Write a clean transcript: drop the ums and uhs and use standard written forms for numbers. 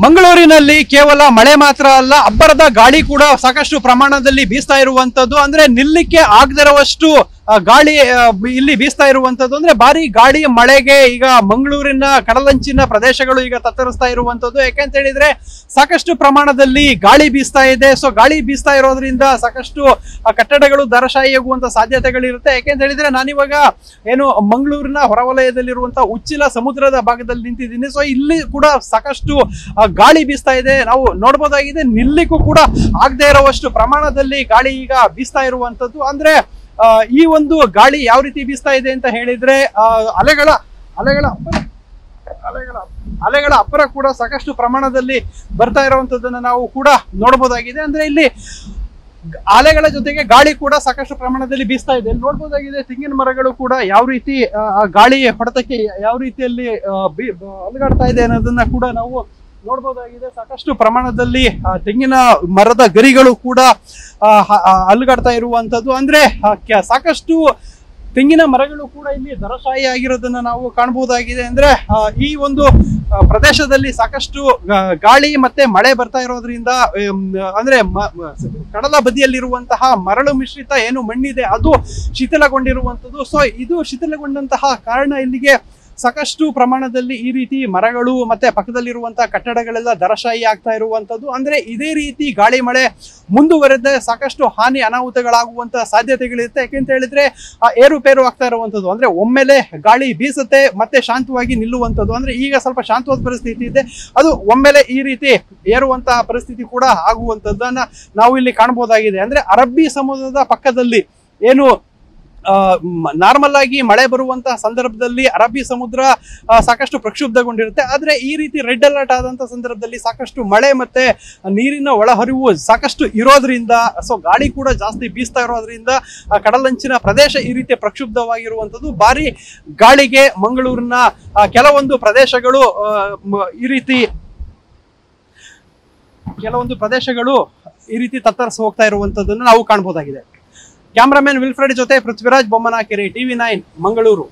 ಮಂಗಳೂರಿನಲ್ಲಿ ಕೇವಲ ಮಳೆ ಮಾತ್ರ ಅಲ್ಲ, ಅಬ್ಬರದ ಗಾಳಿ ಕೂಡ ಸಾಕಷ್ಟು ಪ್ರಮಾಣದಲ್ಲಿ ಬೀಸ್ತಾ ಇರುವಂತದ್ದು. ಅಂದ್ರೆ ನಿಲ್ಲಿಕ್ಕೆ ಆಗದಿರುವಷ್ಟು ಗಾಳಿ ಇಲ್ಲಿ ಬೀಸ್ತಾ ಇರುವಂತದ್ದು. ಅಂದ್ರೆ ಭಾರಿ ಗಾಳಿ ಮಳೆಗೆ ಈಗ ಮಂಗಳೂರಿನ ಕಡಲಂಚಿನ ಪ್ರದೇಶಗಳು ಈಗ ತತ್ತರಿಸ್ತಾ ಇರುವಂತದ್ದು. ಯಾಕೆಂತ ಹೇಳಿದ್ರೆ ಸಾಕಷ್ಟು ಪ್ರಮಾಣದಲ್ಲಿ ಗಾಳಿ ಬೀಸ್ತಾ ಇದೆ. ಸೊ ಗಾಳಿ ಬೀಸ್ತಾ ಇರೋದ್ರಿಂದ ಸಾಕಷ್ಟು ಕಟ್ಟಡಗಳು ಧರಾಶಾಯಿ ಆಗುವಂತ ಸಾಧ್ಯತೆಗಳಿರುತ್ತೆ. ಯಾಕೆಂತ ಹೇಳಿದ್ರೆ ನಾನಿವಾಗ ಏನು ಮಂಗಳೂರಿನ ಹೊರವಲಯದಲ್ಲಿರುವಂತಹ ಉಚ್ಚಿಲ ಸಮುದ್ರದ ಭಾಗದಲ್ಲಿ ನಿಂತಿದ್ದೀನಿ. ಸೊ ಇಲ್ಲಿ ಕೂಡ ಸಾಕಷ್ಟು ಗಾಳಿ ಬೀಸ್ತಾ ಇದೆ. ನಾವು ನೋಡ್ಬೋದಾಗಿದೆ, ನಿಲ್ಲಿಕ್ಕೂ ಕೂಡ ಆಗದೆ ಇರುವಷ್ಟು ಪ್ರಮಾಣದಲ್ಲಿ ಗಾಳಿ ಈಗ ಬೀಸ್ತಾ ಇರುವಂತದ್ದು. ಅಂದ್ರೆ ಈ ಒಂದು ಗಾಳಿ ಯಾವ ರೀತಿ ಬೀಸ್ತಾ ಇದೆ ಅಂತ ಹೇಳಿದ್ರೆ ಅಲೆಗಳ ಅಬ್ಬರ ಕೂಡ ಸಾಕಷ್ಟು ಪ್ರಮಾಣದಲ್ಲಿ ಬರ್ತಾ ಇರುವಂತದ್ದನ್ನ ನಾವು ಕೂಡ ನೋಡಬಹುದಾಗಿದೆ. ಅಂದ್ರೆ ಇಲ್ಲಿ ಅಲೆಗಳ ಜೊತೆಗೆ ಗಾಳಿ ಕೂಡ ಸಾಕಷ್ಟು ಪ್ರಮಾಣದಲ್ಲಿ ಬೀಸ್ತಾ ಇದೆ. ಇಲ್ಲಿ ನೋಡ್ಬೋದಾಗಿದೆ ತೆಂಗಿನ ಮರಗಳು ಕೂಡ ಯಾವ ರೀತಿ ಗಾಳಿ ಹೊಡೆತಕ್ಕೆ ಯಾವ ರೀತಿಯಲ್ಲಿ ಅಲುಗಾಡ್ತಾ ಇದೆ ಅನ್ನೋದನ್ನ ಕೂಡ ನಾವು ನೋಡ್ಬೋದಾಗಿದೆ. ಸಾಕಷ್ಟು ಪ್ರಮಾಣದಲ್ಲಿ ತೆಂಗಿನ ಮರದ ಗರಿಗಳು ಕೂಡ ಅಲುಗಾಡ್ತಾ ಇರುವಂತದ್ದು. ಅಂದ್ರೆ ಸಾಕಷ್ಟು ತೆಂಗಿನ ಮರಗಳು ಕೂಡ ಇಲ್ಲಿ ಧರಾಶಾಯಿ ಆಗಿರೋದನ್ನ ನಾವು ಕಾಣಬಹುದಾಗಿದೆ. ಅಂದ್ರೆ ಈ ಒಂದು ಪ್ರದೇಶದಲ್ಲಿ ಸಾಕಷ್ಟು ಗಾಳಿ ಮತ್ತೆ ಮಳೆ ಬರ್ತಾ ಇರೋದ್ರಿಂದ ಅಂದ್ರೆ ಕಡಲ ಬದಿಯಲ್ಲಿರುವಂತಹ ಮರಳು ಮಿಶ್ರಿತ ಏನು ಮಣ್ಣಿದೆ ಅದು ಶಿಥಿಲಗೊಂಡಿರುವಂತದ್ದು. ಸೊ ಇದು ಶಿಥಿಲಗೊಂಡಂತಹ ಕಾರಣ ಇಲ್ಲಿಗೆ ಸಾಕಷ್ಟು ಪ್ರಮಾಣದಲ್ಲಿ ಈ ರೀತಿ ಮರಗಳು ಮತ್ತೆ ಪಕ್ಕದಲ್ಲಿರುವಂತಹ ಕಟ್ಟಡಗಳೆಲ್ಲ ಧರಾಶಾಯಿ ಆಗ್ತಾ ಇರುವಂತದ್ದು. ಅಂದ್ರೆ ಇದೇ ರೀತಿ ಗಾಳಿ ಮಳೆ ಮುಂದುವರೆದ ಸಾಕಷ್ಟು ಹಾನಿ ಅನಾಹುತಗಳಾಗುವಂತಹ ಸಾಧ್ಯತೆಗಳಿರುತ್ತೆ. ಯಾಕೆಂತ ಹೇಳಿದ್ರೆ ಏರುಪೇರು ಆಗ್ತಾ ಇರುವಂತದ್ದು. ಅಂದ್ರೆ ಒಮ್ಮೆಲೆ ಗಾಳಿ ಬೀಸುತ್ತೆ ಮತ್ತೆ ಶಾಂತವಾಗಿ ನಿಲ್ಲುವಂಥದ್ದು. ಅಂದ್ರೆ ಈಗ ಸ್ವಲ್ಪ ಶಾಂತವಾದ ಪರಿಸ್ಥಿತಿ ಇದೆ, ಅದು ಒಮ್ಮೆಲೆ ಈ ರೀತಿ ಏರುವಂತಹ ಪರಿಸ್ಥಿತಿ ಕೂಡ ಆಗುವಂತದ್ದನ್ನ ನಾವು ಇಲ್ಲಿ ಕಾಣಬಹುದಾಗಿದೆ. ಅಂದ್ರೆ ಅರಬ್ಬಿ ಸಮುದ್ರದ ಪಕ್ಕದಲ್ಲಿ ಏನು ನಾರ್ಮಲ್ ಆಗಿ ಮಳೆ ಬರುವಂತಹ ಸಂದರ್ಭದಲ್ಲಿ ಅರಬ್ಬಿ ಸಮುದ್ರ ಸಾಕಷ್ಟು ಪ್ರಕ್ಷುಬ್ಧಗೊಂಡಿರುತ್ತೆ. ಆದ್ರೆ ಈ ರೀತಿ ರೆಡ್ ಅಲರ್ಟ್ ಆದಂತಹ ಸಂದರ್ಭದಲ್ಲಿ ಸಾಕಷ್ಟು ಮಳೆ ಮತ್ತೆ ನೀರಿನ ಒಳಹರಿವು ಸಾಕಷ್ಟು ಇರೋದ್ರಿಂದ, ಸೊ ಗಾಳಿ ಕೂಡ ಜಾಸ್ತಿ ಬೀಸ್ತಾ ಇರೋದ್ರಿಂದ ಕಡಲಂಚಿನ ಪ್ರದೇಶ ಈ ರೀತಿ ಪ್ರಕ್ಷುಬ್ಧವಾಗಿರುವಂತದ್ದು. ಭಾರಿ ಗಾಳಿಗೆ ಮಂಗಳೂರಿನ ಕೆಲವೊಂದು ಪ್ರದೇಶಗಳು ಈ ರೀತಿ ತತ್ತರಿಸಿ ಹೋಗ್ತಾ ಇರುವಂತದ್ದನ್ನು ನಾವು ಕಾಣಬಹುದಾಗಿದೆ. ಕ್ಯಾಮರಾಮನ್ ವಿಲ್ಫ್ರೆಡ್ ಜೊತೆ ಪೃಥ್ವಿರಾಜ್ ಬೊಮ್ಮನಕೆರೆ, TV9 ಮಂಗಳೂರು.